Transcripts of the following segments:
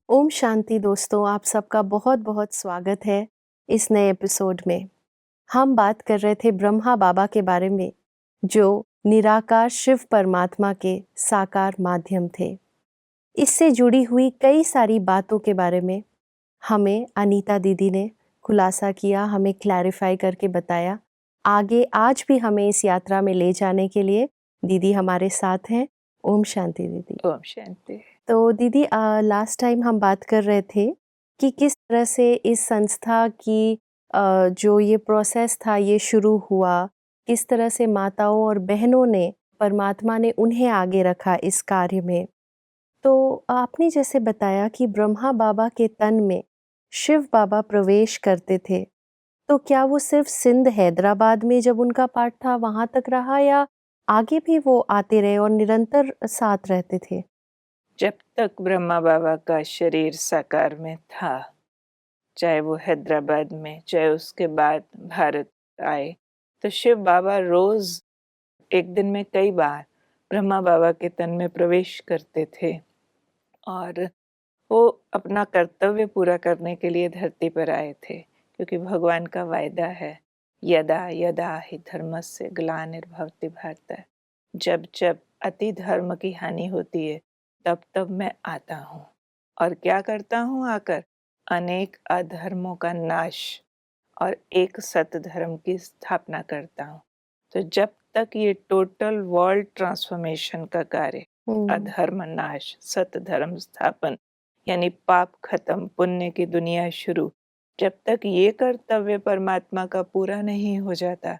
ओम शांति दोस्तों, आप सबका बहुत बहुत स्वागत है इस नए एपिसोड में। हम बात कर रहे थे ब्रह्मा बाबा के बारे में, जो निराकार शिव परमात्मा के साकार माध्यम थे। इससे जुड़ी हुई कई सारी बातों के बारे में हमें अनीता दीदी ने खुलासा किया, हमें क्लैरिफाई करके बताया। आगे आज भी हमें इस यात्रा में ले जाने के लिए दीदी हमारे साथ हैं। ओम शांति दीदी। ओम शांति। तो दीदी, लास्ट टाइम हम बात कर रहे थे कि किस तरह से इस संस्था की जो ये प्रोसेस था ये शुरू हुआ, किस तरह से माताओं और बहनों ने, परमात्मा ने उन्हें आगे रखा इस कार्य में। तो आपने जैसे बताया कि ब्रह्मा बाबा के तन में शिव बाबा प्रवेश करते थे, तो क्या वो सिर्फ सिंध हैदराबाद में जब उनका पाठ था वहां तक रहा, या आगे भी वो आते रहे और निरंतर साथ रहते थे? जब तक ब्रह्मा बाबा का शरीर साकार में था, चाहे वो हैदराबाद में, चाहे उसके बाद भारत आए, तो शिव बाबा रोज एक दिन में कई बार ब्रह्मा बाबा के तन में प्रवेश करते थे और वो अपना कर्तव्य पूरा करने के लिए धरती पर आए थे, क्योंकि भगवान का वायदा है, यदा यदा हि धर्मस्य ग्लानिर्भवति भारत। जब जब अति धर्म की हानि होती है, तब तब मैं आता हूँ। और क्या करता हूँ आकर? अनेक अधर्मों का नाश और एक सत धर्म की स्थापना करता हूँ। तो जब तक ये टोटल वर्ल्ड ट्रांसफॉर्मेशन का कार्य, अधर्म नाश, सत धर्म स्थापन, यानी पाप खत्म, पुण्य की दुनिया शुरू, जब तक ये कर्तव्य परमात्मा का पूरा नहीं हो जाता,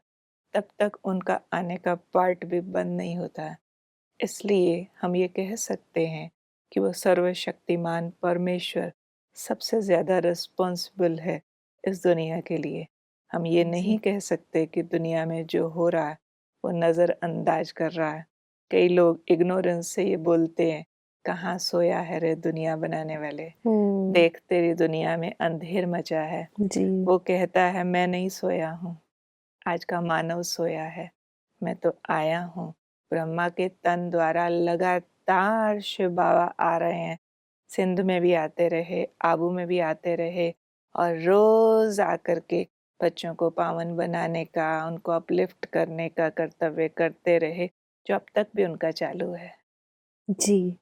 तब तक उनका आने का पार्ट भी बंद नहीं होता। इसलिए हम ये कह सकते हैं कि वो सर्वशक्तिमान परमेश्वर सबसे ज़्यादा रिस्पॉन्सिबल है इस दुनिया के लिए। हम ये नहीं कह सकते कि दुनिया में जो हो रहा है वो नज़रअंदाज कर रहा है। कई लोग इग्नोरेंस से ये बोलते हैं, कहाँ सोया है रे दुनिया बनाने वाले, देख तेरी दुनिया में अंधेर मचा है। जी। वो कहता है मैं नहीं सोया हूँ, आज का मानव सोया है, मैं तो आया हूँ। ब्रह्मा के तन द्वारा लगातार शिव बाबा आ रहे हैं। सिंध में भी आते रहे, आबू में भी आते रहे, और रोज आकर के बच्चों को पावन बनाने का, उनको अपलिफ्ट करने का कर्तव्य करते रहे, जो अब तक भी उनका चालू है। जी।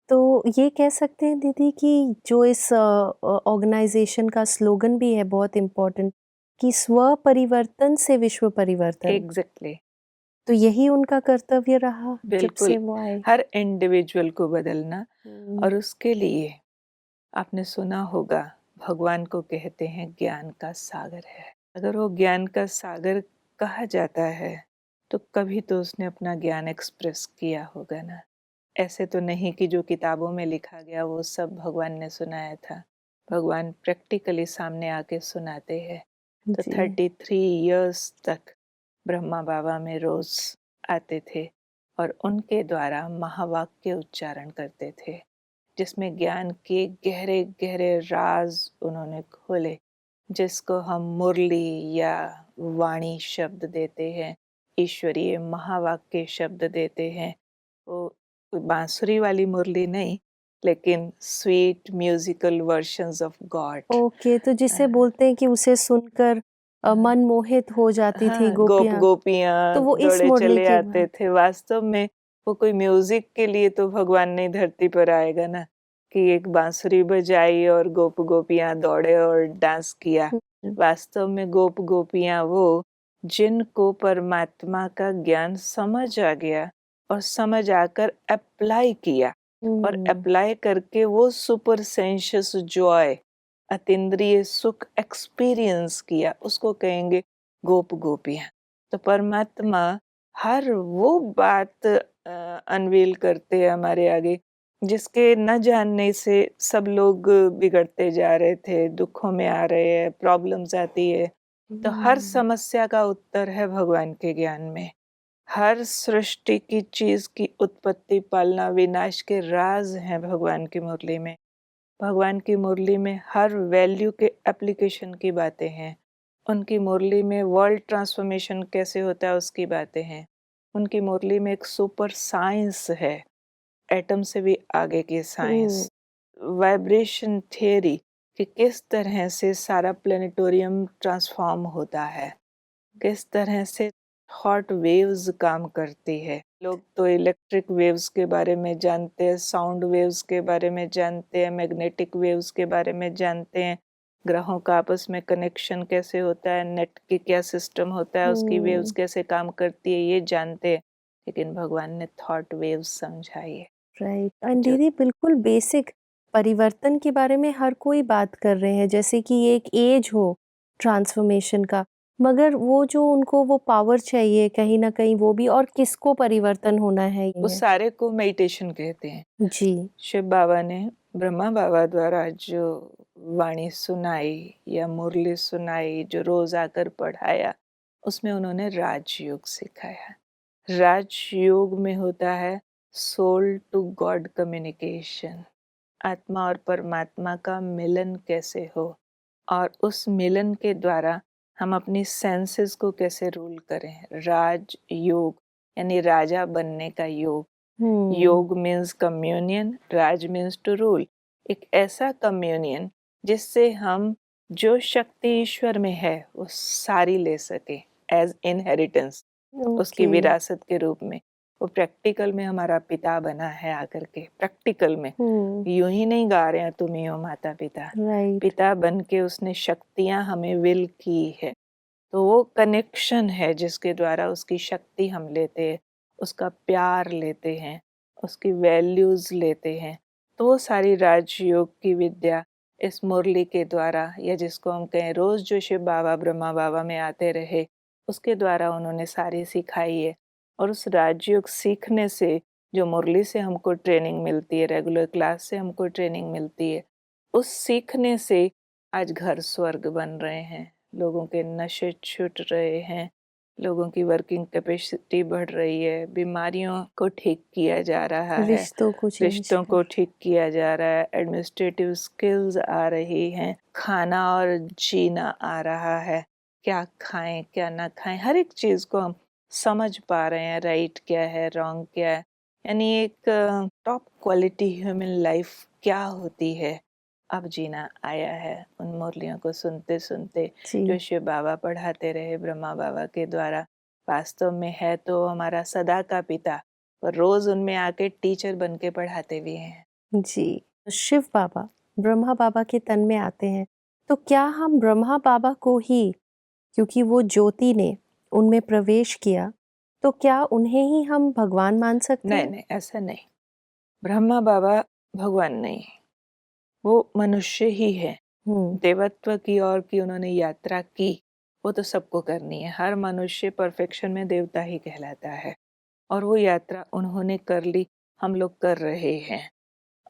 तो ये कह सकते हैं दीदी कि जो इस ऑर्गेनाइज़ेशन का स्लोगन भी है बहुत इम्पोर्टेंट, कि स्व परिवर्तन से विश्व परिवर्तन। एग्जैक्टली। तो यही उनका कर्तव्य रहा जब बिल्कुल, से वो आए। हर इंडिविजुअल को बदलना। हुँ। और उसके लिए आपने सुना होगा, भगवान को कहते हैं ज्ञान का सागर है। अगर वो ज्ञान का सागर कहा जाता है, तो कभी तो उसने अपना ज्ञान एक्सप्रेस किया होगा ना। ऐसे तो नहीं कि जो किताबों में लिखा गया वो सब भगवान ने सुनाया था। भगवान प्रैक्टिकली सामने आके सुनाते हैं। तो जी। 33 इयर्स तक ब्रह्मा बाबा में रोज आते थे और उनके द्वारा महावाक्य उच्चारण करते थे, जिसमें ज्ञान के गहरे गहरे राज उन्होंने खोले, जिसको हम मुरली या वाणी शब्द देते हैं, ईश्वरीय महावाक्य शब्द देते हैं। वो बांसुरी वाली मुरली नहीं, लेकिन sweet musical versions of God. Okay, तो जिसे बोलते हैं कि उसे सुनकर मन मोहित हो जाती थी हाँ, गोप गोपियाँ, तो गोपियाँ वो इस दौड़े मुरली चले की आते थे। वास्तव में वो कोई म्यूजिक के लिए तो भगवान नहीं धरती पर आएगा ना, कि एक बांसुरी बजाई और गोप गोपियाँ दौड़े और डांस किया। हुँ, वास्तव में गोप गोपियाँ वो जिनको परमात्मा का ज्ञान समझ आ गया और समझ आकर अप्लाई किया, और हुँ, अप्लाई करके वो सुपर सेंशियस जॉय, अतीन्द्रिय सुख एक्सपीरियंस किया, उसको कहेंगे गोप गोपियाँ। तो परमात्मा हर वो बात अनवील करते हैं हमारे आगे, जिसके न जानने से सब लोग बिगड़ते जा रहे थे, दुखों में आ रहे हैं, प्रॉब्लम्स आती है। तो हर हुँ। समस्या का उत्तर है भगवान के ज्ञान में। हर सृष्टि की चीज की उत्पत्ति, पालना, विनाश के राज हैं भगवान की मुरली में। भगवान की मुरली में हर वैल्यू के एप्लीकेशन की बातें हैं। उनकी मुरली में वर्ल्ड ट्रांसफॉर्मेशन कैसे होता है उसकी बातें हैं। उनकी मुरली में एक सुपर साइंस है, एटम से भी आगे की हुँ। साइंस। वाइब्रेशन थियरी कि किस तरह से सारा प्लेनेटोरियम ट्रांसफॉर्म होता है, किस तरह से हॉट वेव्स काम करती है। लोग तो इलेक्ट्रिक वेव्स के बारे में जानते हैं, साउंड वेव्स के बारे में जानते हैं, मैग्नेटिक वेव्स के बारे में जानते हैं, ग्रहों का आपस में कनेक्शन कैसे होता है, नेट की क्या सिस्टम होता है, उसकी वेव्स कैसे काम करती है, ये जानते हैं। लेकिन भगवान ने थॉट वेव्स समझाई है राइट एंड जो दीदी बिल्कुल बेसिक परिवर्तन के बारे में हर कोई बात कर रहे हैं, जैसे कि ये एक एज हो ट्रांसफॉर्मेशन का, मगर वो जो उनको वो पावर चाहिए कहीं ना कहीं वो भी, और किसको परिवर्तन होना है ये उस सारे को मेडिटेशन कहते हैं। जी शिव बाबा ने ब्रह्मा बाबा द्वारा जो वाणी सुनाई या मुरली सुनाई, जो रोज आकर पढ़ाया, उसमें उन्होंने राजयोग सिखाया। राजयोग में होता है सोल टू गॉड कम्युनिकेशन, आत्मा और परमात्मा का मिलन कैसे हो, और उस मिलन के द्वारा हम अपनी सेंसेस को कैसे रूल करें। राज योग यानी राजा बनने का योग। योग मीन्स कम्युनियन, राज मीन्स टू रूल। एक ऐसा कम्युनियन जिससे हम जो शक्ति ईश्वर में है वो सारी ले सके एज इनहेरिटेंस, उसकी ओके विरासत के रूप में। वो प्रैक्टिकल में हमारा पिता बना है आकर के, प्रैक्टिकल में। यूं ही नहीं गा रहे हैं तुम ही हो माता पिता, राइट पिता बन के उसने शक्तियां हमें विल की है। तो वो कनेक्शन है जिसके द्वारा उसकी शक्ति हम लेते हैं, उसका प्यार लेते हैं, उसकी वैल्यूज लेते हैं। तो वो सारी राजयोग की विद्या इस मुरली के द्वारा, या जिसको हम कहें रोज जो शिव बाबा ब्रह्मा बाबा में आते रहे, उसके द्वारा उन्होंने सारी सिखाई है। और उस राजयोग सीखने से, जो मुरली से हमको ट्रेनिंग मिलती है, रेगुलर क्लास से हमको ट्रेनिंग मिलती है, उस सीखने से आज घर स्वर्ग बन रहे हैं, लोगों के नशे छूट रहे हैं, लोगों की वर्किंग कैपेसिटी बढ़ रही है, बीमारियों को ठीक किया जा रहा है, रिश्तों को चेंज रिश्तों कर को ठीक किया जा रहा है, एडमिनिस्ट्रेटिव स्किल्स आ रही हैं, खाना और जीना आ रहा है, क्या खाएं क्या ना खाएं, हर एक चीज़ को हम समझ पा रहे हैं, राइट क्या है रॉन्ग क्या है। यानी एक टॉप क्वालिटी ह्यूमन लाइफ क्या होती है अब जीना आया है उन मुरलियों को सुनते सुनते, जी जो शिव बाबा पढ़ाते रहे ब्रह्मा बाबा के द्वारा। वास्तव में है तो हमारा सदा का पिता, और रोज उनमें आके टीचर बन के पढ़ाते भी हैं। जी शिव बाबा ब्रह्मा बाबा के तन में आते हैं, तो क्या हम ब्रह्मा बाबा को ही, क्योंकि वो ज्योति ने उनमें प्रवेश किया, तो क्या उन्हें ही हम भगवान मान सकते नहीं हैं? नहीं, ऐसा नहीं। ब्रह्मा बाबा भगवान नहीं, वो मनुष्य ही है। हुँ, देवत्व की ओर की उन्होंने यात्रा की, वो तो सबको करनी है। हर मनुष्य परफेक्शन में देवता ही कहलाता है, और वो यात्रा उन्होंने कर ली, हम लोग कर रहे हैं।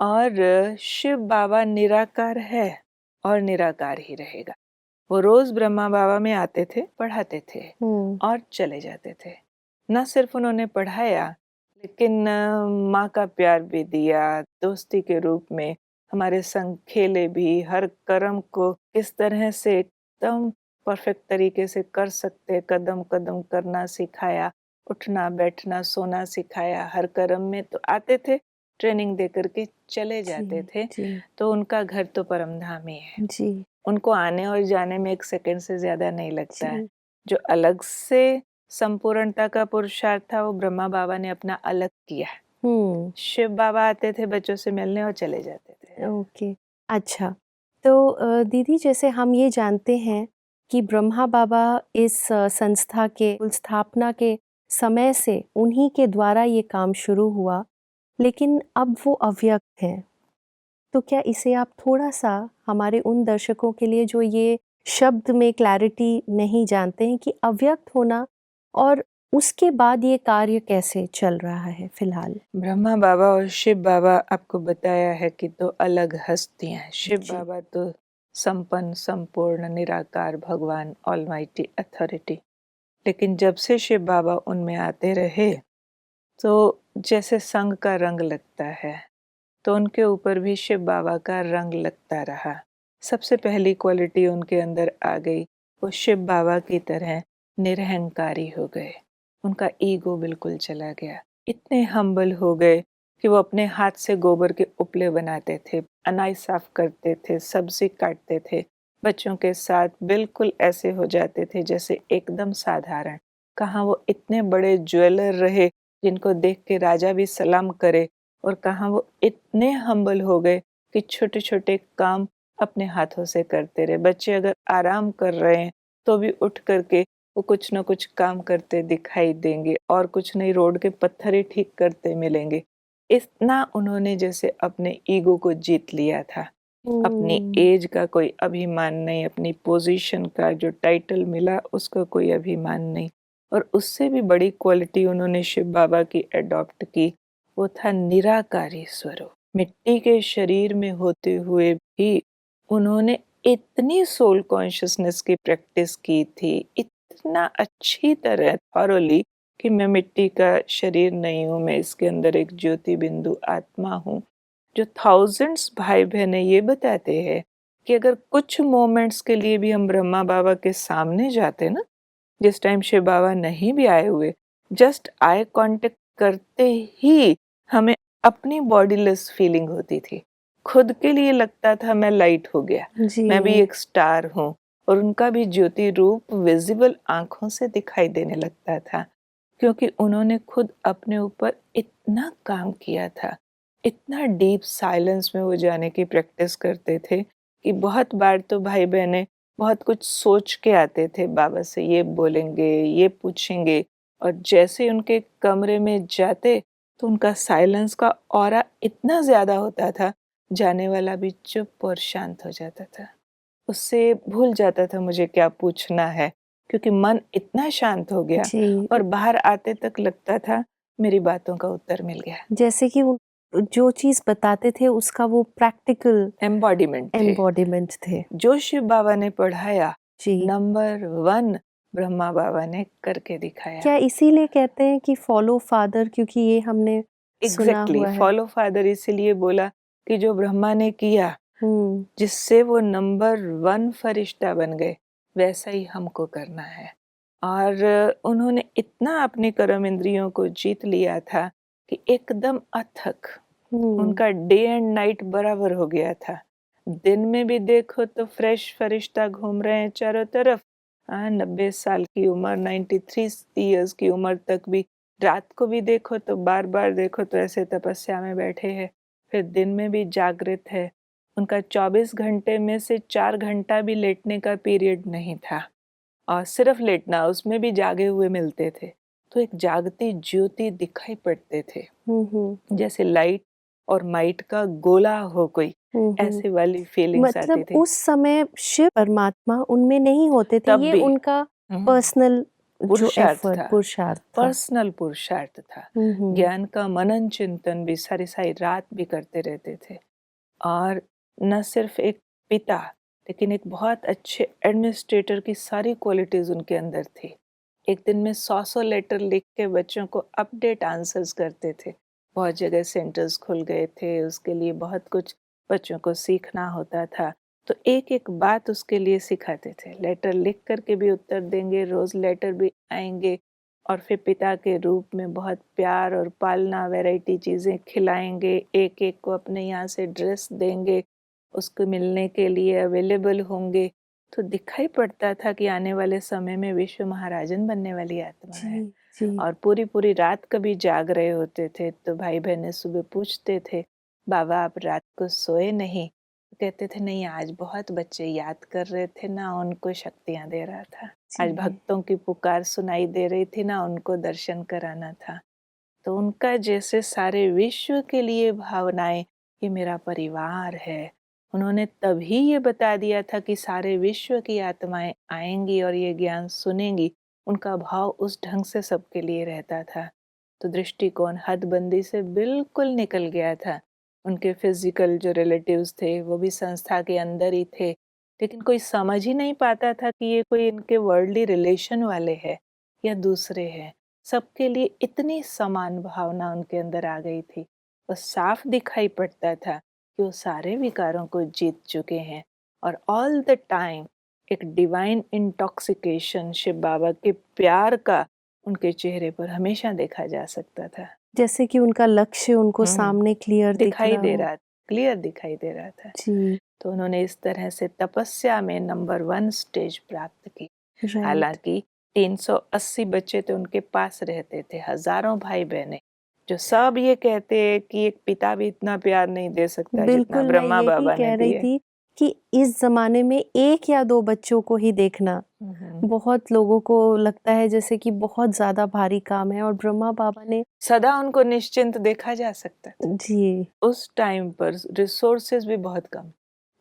और शिव बाबा निराकार है और निराकार ही रहेगा। वो रोज ब्रह्मा बाबा में आते थे, पढ़ाते थे हुँ, और चले जाते थे। न सिर्फ उन्होंने पढ़ाया, लेकिन माँ का प्यार भी दिया, दोस्ती के रूप में हमारे संग खेले भी, हर कर्म को किस तरह से एकदम परफेक्ट तरीके से कर सकते, कदम कदम करना सिखाया, उठना बैठना सोना सिखाया। हर कर्म में तो आते थे, ट्रेनिंग दे करके चले जी, जाते थे। जी, तो उनका घर तो परमधाम ही है, जी, उनको आने और जाने में 1 सेकंड से ज़्यादा नहीं लगता है। जी, जो अलग से संपूर्णता का पुरुषार्थ था, वो ब्रह्मा बाबा ने अपना अलग किया। हुँ, शिव बाबा आते थे बच्चों से मिलने और चले जाते थे। ओके, अच्छा। तो दीदी जैसे हम ये जानते हैं कि ब्रह्मा बाबा इस संस्था के कुल स्थापना के समय से उन्हीं के द्वारा ये काम शुरू हुआ, लेकिन अब वो अव्यक्त हैं। तो क्या इसे आप थोड़ा-सा हमारे उन दर्शकों के लिए जो ये शब्द में क्लैरिटी नहीं जानते हैं कि अव्यक्त होना और उसके बाद ये कार्य कैसे चल रहा है फिलहाल? ब्रह्मा बाबा और शिव बाबा आपको बताया है कि 2 अलग हस्तियाँ हैं। शिव जी। बाबा तो संपन्न, संपूर्ण, निराकार भगवान, ऑलमाइटी अथॉरिटी। लेकिन जब से शिव बाबा उनमें आते रहे, तो जैसे संग का रंग लगता है, तो उनके ऊपर भी शिव बाबा का रंग लगता रहा। सबसे पहली क्वालिटी उनके अंदर आ गई, वो शिव बाबा की तरह निरहंकारी हो गए। उनका ईगो बिल्कुल चला गया। इतने हम्बल हो गए कि वो अपने हाथ से गोबर के उपले बनाते थे, अनाज साफ करते थे, सब्जी काटते थे, बच्चों के साथ बिल्कुल ऐसे हो जाते थे जैसे एकदम साधारण। कहाँ वो इतने बड़े ज्वेलर रहे जिनको देख के राजा भी सलाम करे, और कहाँ वो इतने हम्बल हो गए कि छोटे-छोटे काम अपने हाथों से करते रहे। बच्चे अगर आराम कर रहे हैं तो भी उठ करके वो कुछ न कुछ काम करते दिखाई देंगे, और कुछ नहीं रोड के पत्थर ही ठीक करते मिलेंगे। इतना उन्होंने जैसे अपने ईगो को जीत लिया था। अपनी हुँ। एज का कोई अभिमान नहीं, अपनी पोजीशन का जो टाइटल मिला उसका कोई अभिमान नहीं, और उससे भी बड़ी क्वालिटी उन्होंने शिव बाबा की अडॉप्ट की, वो था निराकारी स्वरूप। मिट्टी के शरीर में होते हुए भी उन्होंने इतनी सोल कॉन्शियसनेस की प्रैक्टिस की थी, इतना अच्छी तरह थॉरोली, कि मैं मिट्टी का शरीर नहीं हूँ, मैं इसके अंदर एक ज्योति बिंदु आत्मा हूँ। जो थाउजेंड्स भाई बहनें ये बताते हैं कि अगर कुछ मोमेंट्स के लिए भी हम ब्रह्मा बाबा के सामने जाते ना, जिस टाइम शिव बाबा नहीं भी आए हुए, जस्ट आई कांटेक्ट करते ही हमें अपनी बॉडीलेस फीलिंग होती थी। खुद के लिए लगता था मैं लाइट हो गया, जी। मैं भी एक स्टार हूँ, और उनका भी ज्योति रूप विजिबल आंखों से दिखाई देने लगता था, क्योंकि उन्होंने खुद अपने ऊपर इतना काम किया था। इतना डीप साइलेंस में वो जाने की प्रैक्टिस करते थे कि बहुत बार तो भाई बहनें बहुत कुछ सोच के आते थे, बाबा से ये बोलेंगे, ये पूछेंगे, और जैसे ही उनके कमरे में जाते तो उनका साइलेंस का ऑरा इतना ज़्यादा होता था, जाने वाला भी चुप और शांत हो जाता था। उससे भूल जाता था मुझे क्या पूछना है, क्योंकि मन इतना शांत हो गया, जी, और बाहर आते तक लगता था मेरी बातों का उत्तर मिल गया। जैसे कि वो जो चीज़ बताते थे उसका वो प्रैक्टिकल एम्बॉडीमेंट थे। एम्बॉडीमेंट थे। जो शिव बाबा ने पढ़ाया, जी। नंबर 1 ब्रह्मा बाबा ने करके दिखाया। क्या इसीलिए कहते हैं कि फॉलो फादर, क्योंकि ये हमने सुना एग्ज़ैक्टली, हुआ है? फॉलो फादर इसीलिए बोला कि जो ब्रह्मा ने किया, हुँ। जिससे वो नंबर 1 फरिश्ता बन गए, वैसा ही हमको करना है। और उन्होंने इतना अपने कर्म इंद्रियों को जीत लिया था कि एकदम अथक, हुँ। उनका डे एंड नाइट बराबर हो गया था। दिन में भी देखो तो फ्रेश फरिश्ता घूम रहे हैं चारों तरफ, 90 साल की उम्र, 93 इयर्स की उम्र तक भी। रात को भी देखो तो बार-बार देखो तो ऐसे तपस्या में बैठे हैं, फिर दिन में भी जागृत है। उनका 24 घंटे में से 4 घंटा भी लेटने का पीरियड नहीं था, और सिर्फ लेटना, उसमें भी जागे हुए मिलते थे। तो एक जागती ज्योति दिखाई पड़ते थे, हुँ, हुँ। जैसे लाइट और माइट का गोला हो कोई, हुँ, हुँ। ऐसे वाली फीलिंग्स आती मतलब थी। उस समय शिव परमात्मा उनमें नहीं होते थे, तब ये भी उनका हुँ, पर्सनल जो पुरुषार्थ एफर्ट था, पुरुषार्थ था। पर्सनल पुरुषार्थ था। हुँ, हुँ। ज्ञान का मनन चिंतन भी सारी-सारी रात भी करते रहते थे, और न सिर्फ एक पिता, लेकिन एक बहुत अच्छे एडमिनिस्ट्रेटर की सारी क्वालिटीज़ उनके अंदर थी। एक दिन में 100-100 लेटर लिख के बच्चों को अपडेट आंसर्स करते थे। बहुत जगह सेंटर्स खुल गए थे, उसके लिए बहुत कुछ बच्चों को सीखना होता था। तो एक-एक बात उसके लिए सिखाते थे। लेटर लिख कर के भी उत्तर देंगे, रोज़ लेटर भी आएँगे, और फिर पिता के रूप में बहुत प्यार और पालना, वैरायटी चीज़ें खिलाएँगे, एक-एक को अपने यहाँ से ड्रेस देंगे, उसको मिलने के लिए अवेलेबल होंगे। तो दिखाई पड़ता था कि आने वाले समय में विश्व महाराजन बनने वाली आत्मा जी, है। जी। और पूरी-पूरी रात कभी जाग रहे होते थे, तो भाई-बहनें सुबह पूछते थे, "बाबा आप रात को सोए नहीं?" तो कहते थे, "नहीं, आज बहुत बच्चे याद कर रहे थे ना, उनको शक्तियाँ दे रहा था। आज जी। भक्तों की पुकार सुनाई दे रही थी ना, उनको दर्शन कराना था।" तो उनका जैसे सारे विश्व के लिए भावनाएं, ये मेरा परिवार है, उन्होंने तभी ये बता दिया था कि सारे विश्व की आत्माएं आएंगी और ये ज्ञान सुनेंगी। उनका भाव उस ढंग से सबके लिए रहता था। तो दृष्टिकोण हदबंदी से बिल्कुल निकल गया था। उनके फिजिकल जो रिलेटिव्स थे वो भी संस्था के अंदर ही थे, लेकिन कोई समझ ही नहीं पाता था कि ये कोई इनके वर्ल्डली रिलेशन वाले हैं या दूसरे हैं। सबके लिए इतनी समान भावना उनके अंदर आ गई थी, और साफ दिखाई पड़ता था कि वो सारे विकारों को जीत चुके हैं, और ऑल द टाइम एक डिवाइन इंटॉक्सिकेशन शिव बाबा के प्यार का उनके चेहरे पर हमेशा देखा जा सकता था। जैसे कि उनका लक्ष्य उनको सामने क्लियर दिख दिखाई रहा दे हो। रहा क्लियर दिखाई दे रहा था। जी, तो उन्होंने इस तरह से तपस्या में नंबर 1 स्टेज प्राप्त की। राइट। हालांकि 380 बच्चे तो उनके पास रहते थे, हजारों भाई बहनें, जो सब ये कहते हैं कि एक पिता भी इतना प्यार नहीं दे सकता जितना बिल्कुल, मैं ब्रह्मा यही बाबा ने कह रही दिए। थी कि इस ज़माने में 1 या 2 बच्चों को ही देखना, बहुत लोगों को लगता है जैसे कि बहुत ज़्यादा भारी काम है और ब्रह्मा बाबा ने सदा उनको निश्चिंत देखा जा सकता था। जी, उस टाइम पर रिसोर्सेज भी बहुत कम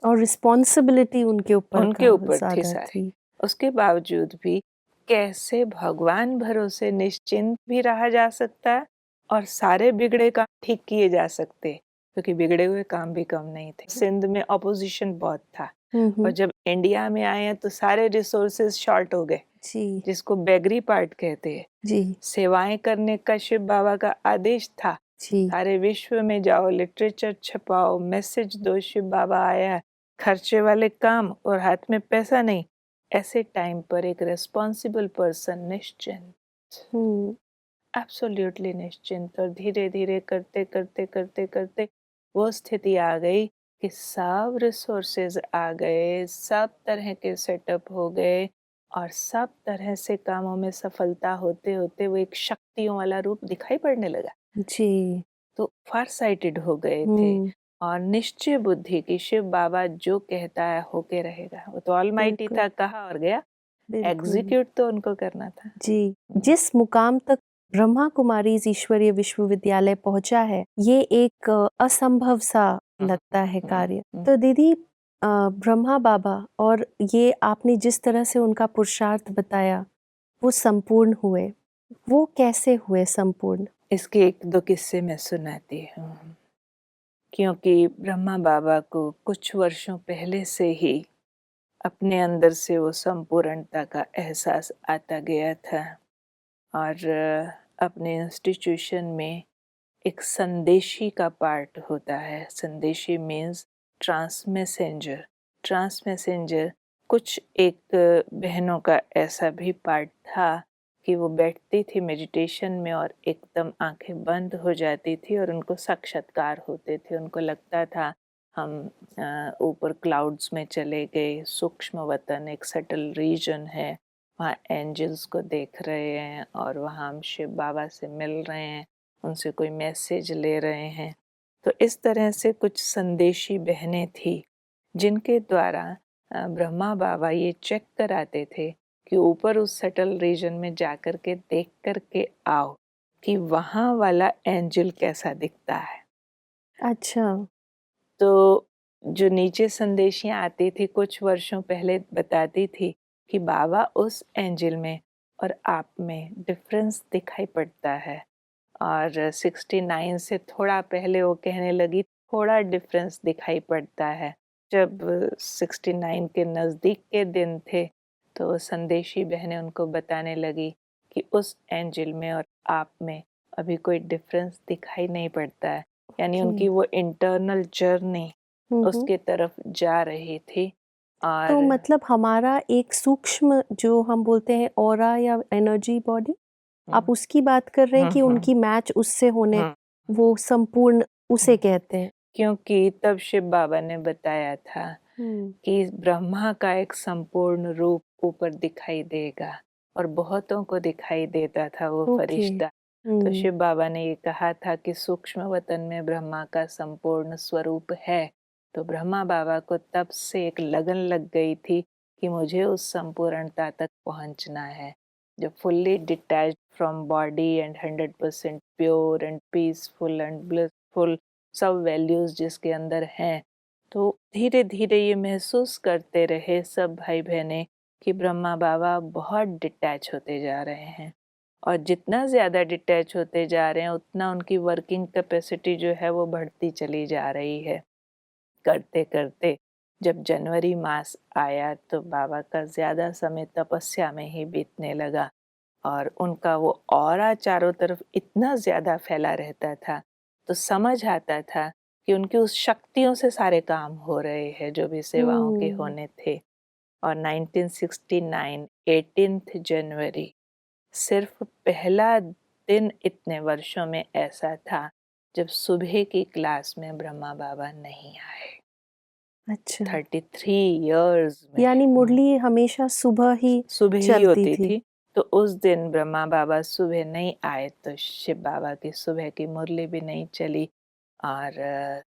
और रिस्पॉन्सिबिलिटी उनके ऊपर उनके का ऊपर थे ज़्यादा सारे। थी। उसके बावजूद भी कैसे भगवान भरोसे निश्चिंत भी रहा जा सकता है और सारे बिगड़े काम ठीक किए जा सकते, क्योंकि बिगड़े हुए काम भी कम नहीं थे। सिंध में ऑपोजिशन बहुत था हुँ, और हुँ। जब इंडिया में आए हैं तो सारे रिसोर्सेज शॉर्ट हो गए, जी, जिसको बेगरी पार्ट कहते हैं। जी, सेवाएं करने का शिव बाबा का आदेश था, जी, सारे विश्व में जाओ, लिटरेचर छपाओ, मैसेज दो, शिव बाबा आया है। खर्चे वाले काम और हाथ में पैसा नहीं। ऐसे टाइम पर एक रेस्पॉन्सिबल पर्सन निश्चिंत, हुँ, एब्सोल्युटली निश्चिंत, और धीरे धीरे करते करते करते करते वो स्थिति आ गई कि सब रिसोर्सेज आ गए, सब तरह के सेटअप हो गए और सब तरह से कामों में सफलता होते होते वो एक शक्तियों वाला रूप दिखाई पड़ने लगा। जी, तो फार साइटेड हो गए थे हुँ, और निश्चय बुद्धि की शिव बाबा जो कहता है होके रहेगा। वो तो ऑलमाइटी बिल्कुल, था, कहा और गया। बिल्कुल। एग्जीक्यूट तो उनको करना था। जी, जिस मुकाम तक ब्रह्मा कुमारीज़ ईश्वरीय विश्वविद्यालय पहुँचा है, ये एक असंभव सा लगता है कार्य। तो दीदी ब्रह्मा बाबा और ये आपने जिस तरह से उनका पुरुषार्थ बताया, वो संपूर्ण हुए। वो कैसे हुए संपूर्ण? इसके एक दो किस्से मैं सुनाती हूँ। क्योंकि ब्रह्मा बाबा को कुछ वर्षों पहले से ही अपने अंदर से वो संपूर्णता का एहसास आता गया था और अपने इंस्टीट्यूशन में एक संदेशी का पार्ट होता है। संदेशी मीन्स ट्रांस मैसेंजर। कुछ एक बहनों का ऐसा भी पार्ट था कि वो बैठती थी मेडिटेशन में और एकदम आंखें बंद हो जाती थी और उनको साक्षात्कार होते थे। उनको लगता था हम ऊपर क्लाउड्स में चले गए, सूक्ष्म वतन, एक सटल रीजन है, वहाँ एंजल्स को देख रहे हैं और वहाँ हम शिव बाबा से मिल रहे हैं, उनसे कोई मैसेज ले रहे हैं। तो इस तरह से कुछ संदेशी बहनें थी जिनके द्वारा ब्रह्मा बाबा ये चेक कराते थे कि ऊपर उस सटल रीजन में जाकर के देख कर के आओ कि वहाँ वाला एंजल कैसा दिखता है। अच्छा, तो जो नीचे संदेशियाँ आती थी कुछ वर्षों पहले बताती थी कि बाबा उस एंजल में और आप में डिफरेंस दिखाई पड़ता है। और 69 से थोड़ा पहले वो कहने लगी थोड़ा डिफरेंस दिखाई पड़ता है। जब 69 के नज़दीक के दिन थे तो संदेशी बहनें उनको बताने लगी कि उस एंजल में और आप में अभी कोई डिफरेंस दिखाई नहीं पड़ता है। यानी ओके। उनकी वो इंटरनल जर्नी हुँ, हुँ। उसके तरफ जा रही थी। तो और मतलब हमारा एक सूक्ष्म जो हम बोलते हैं ऑरा या एनर्जी बॉडी, आप हम्म, उसकी बात कर रहे हैं कि हम्म, उनकी मैच उससे होने हम्म, वो संपूर्ण उसे हम्म। कहते हैं? क्योंकि तब शिव बाबा ने बताया था हुँ, कि ब्रह्मा का एक संपूर्ण रूप ऊपर दिखाई देगा और बहुतों को दिखाई देता था वो ओके। फरिश्ता। तो हुँ, शिव बाबा ने ये कहा था कि सूक्ष्म वतन में ब्रह्मा का संपूर्ण स्वरूप है। तो ब्रह्मा बाबा को तब से एक लगन लग गई थी कि मुझे उस संपूर्णता तक पहुंचना है, जो fully detached from body and 100% pure and peaceful and blissful, सब वैल्यूज जिसके अंदर हैं। तो धीरे धीरे ये महसूस करते रहे सब भाई बहनें कि ब्रह्मा बाबा बहुत डिटैच होते जा रहे हैं और जितना ज़्यादा डिटैच होते जा रहे हैं उतना उनकी वर्किंग कैपेसिटी जो है वो बढ़ती चली जा रही है। करते करते जब जनवरी मास आया तो बाबा का ज़्यादा समय तपस्या में ही बीतने लगा और उनका वो ऑरा चारों तरफ इतना ज़्यादा फैला रहता था तो समझ आता था कि उनकी उस शक्तियों से सारे काम हो रहे हैं जो भी सेवाओं के हुँ, होने थे। और 1969 18 जनवरी सिर्फ पहला दिन इतने वर्षों में ऐसा था जब सुबह की क्लास में ब्रह्मा बाबा नहीं आए। अच्छा। 33 इयर्स में यानी मुरली हमेशा सुबह ही सुबह ही चलती होती थी। थी। तो उस दिन ब्रह्मा बाबा सुबह नहीं आए तो शिव बाबा की सुबह की मुरली भी नहीं चली और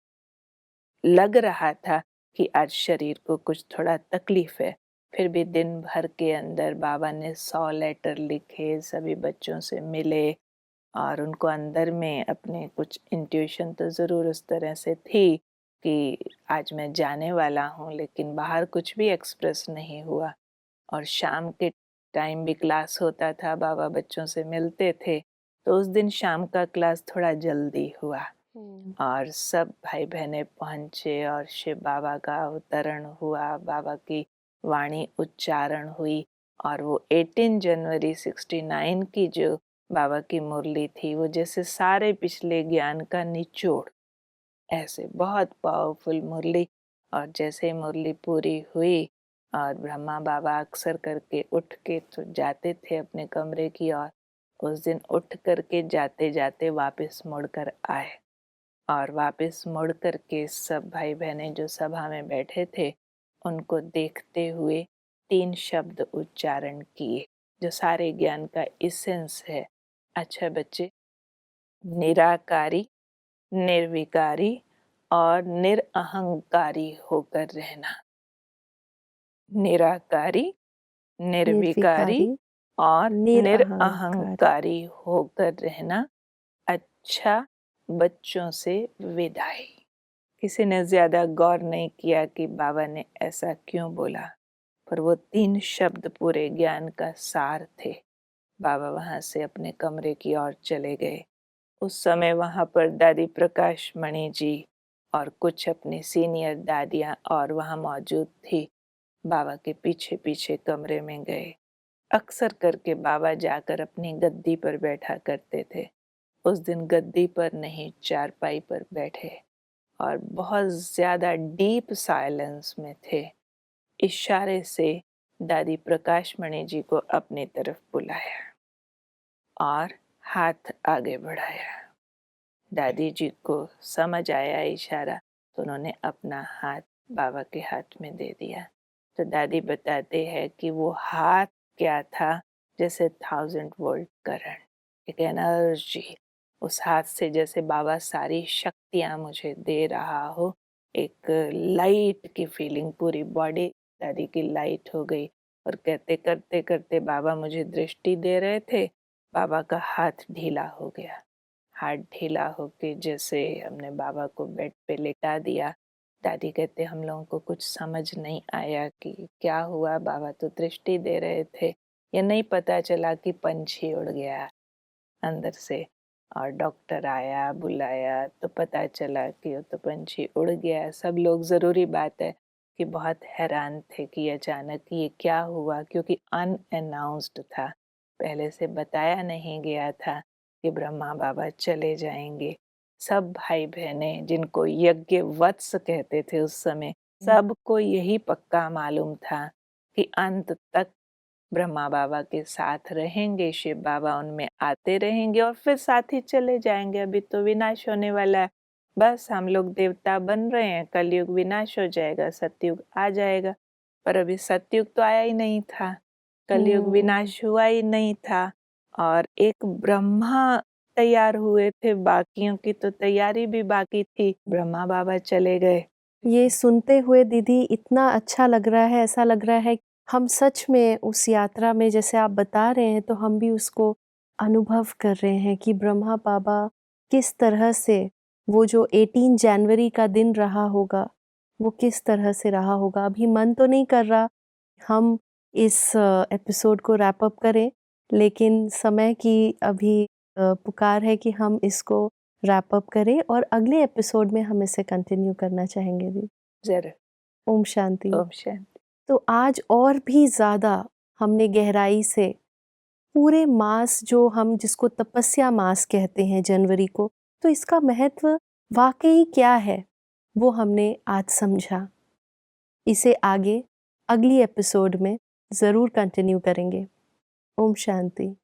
लग रहा था कि आज शरीर को कुछ थोड़ा तकलीफ है। फिर भी दिन भर के अंदर बाबा ने 100 लेटर लिखे, सभी बच्चों से मिले और उनको अंदर में अपने कुछ इंट्यूशन तो ज़रूर उस तरह से थी कि आज मैं जाने वाला हूँ, लेकिन बाहर कुछ भी एक्सप्रेस नहीं हुआ। और शाम के टाइम भी क्लास होता था, बाबा बच्चों से मिलते थे, तो उस दिन शाम का क्लास थोड़ा जल्दी हुआ और सब भाई बहनें पहुँचे और शिव बाबा का अवतरण हुआ, बाबा की वाणी उच्चारण हुई और वो 18 जनवरी 69 की जो बाबा की मुरली थी, वो जैसे सारे पिछले ज्ञान का निचोड़, ऐसे बहुत पावरफुल मुरली। और जैसे मुरली पूरी हुई और ब्रह्मा बाबा अक्सर करके उठ के तो जाते थे अपने कमरे की ओर, उस दिन उठ करके जाते जाते वापस मुड़कर आए और वापस मुड़ करके सब भाई बहनें जो सभा में बैठे थे उनको देखते हुए 3 शब्द उच्चारण किए जो सारे ज्ञान का इसेंस है। अच्छा बच्चे, निराकारी, निर्विकारी और निरअहंकारी होकर रहना। निराकारी, निर्विकारी निर्विकारी, और निरअहंकारी। निरअहंकारी होकर रहना। अच्छा, बच्चों से विदाई। किसी ने ज्यादा गौर नहीं किया कि बाबा ने ऐसा क्यों बोला, पर वो 3 शब्द पूरे ज्ञान का सार थे। बाबा वहां से अपने कमरे की ओर चले गए। उस समय वहां पर दादी प्रकाश मणि जी और कुछ अपनी सीनियर दादियां और वहां मौजूद थी। बाबा के पीछे पीछे कमरे में गए। अक्सर करके बाबा जाकर अपनी गद्दी पर बैठा करते थे। उस दिन गद्दी पर नहीं, चारपाई पर बैठे और बहुत ज्यादा डीप साइलेंस में थे। इशारे से दादी प्रकाश मणि जी को अपनी तरफ बुलाया और हाथ आगे बढ़ाया। दादी जी को समझ आया इशारा, तो उन्होंने अपना हाथ बाबा के हाथ में दे दिया। तो दादी बताते हैं कि वो हाथ क्या था, जैसे 1000 वोल्ट करंट, एक एनर्जी उस हाथ से, जैसे बाबा सारी शक्तियां मुझे दे रहा हो। एक लाइट की फीलिंग, पूरी बॉडी दादी की लाइट हो गई। और कहते करते करते बाबा मुझे दृष्टि दे रहे थे, बाबा का हाथ ढीला हो गया। हाथ ढीला होके जैसे हमने बाबा को बेड पे लेटा दिया। दादी कहते हम लोगों को कुछ समझ नहीं आया कि क्या हुआ, बाबा तो दृष्टि दे रहे थे। ये नहीं पता चला कि पंछी उड़ गया अंदर से और डॉक्टर आया बुलाया तो पता चला कि वो तो पंछी उड़ गया। सब लोग, ज़रूरी बात है कि बहुत हैरान थे कि अचानक ये क्या हुआ, क्योंकि अनअनाउंस्ड था, पहले से बताया नहीं गया था कि ब्रह्मा बाबा चले जाएंगे। सब भाई बहनें जिनको यज्ञ वत्स कहते थे उस समय, सबको यही पक्का मालूम था कि अंत तक ब्रह्मा बाबा के साथ रहेंगे, शिव बाबा उनमें आते रहेंगे और फिर साथ ही चले जाएंगे। अभी तो विनाश होने वाला है, बस हम लोग देवता बन रहे हैं, कलयुग विनाश हो जाएगा, सतयुग आ जाएगा। पर अभी सतयुग तो आया ही नहीं था, कलयुग विनाश हुआ ही नहीं था और एक ब्रह्मा तैयार हुए थे, बाकियों की तो तैयारी भी बाकी थी। ब्रह्मा बाबा चले गए। ये सुनते हुए दीदी इतना अच्छा लग रहा है, ऐसा लग रहा है हम सच में उस यात्रा में, जैसे आप बता रहे हैं तो हम भी उसको अनुभव कर रहे हैं कि ब्रह्मा बाबा किस तरह से, वो जो 18 जनवरी का दिन रहा होगा वो किस तरह से रहा होगा। अभी मन तो नहीं कर रहा हम इस एपिसोड को रैप अप करें, लेकिन समय की अभी पुकार है कि हम इसको रैप अप करें और अगले एपिसोड में हम इसे कंटिन्यू करना चाहेंगे भी। जरूर। ओम शांति। ओम शांति। तो आज और भी ज़्यादा हमने गहराई से पूरे मास, जो हम जिसको तपस्या मास कहते हैं जनवरी को, तो इसका महत्व वाकई क्या है वो हमने आज समझा। इसे आगे अगली एपिसोड में ज़रूर कंटिन्यू करेंगे। ओम शांति।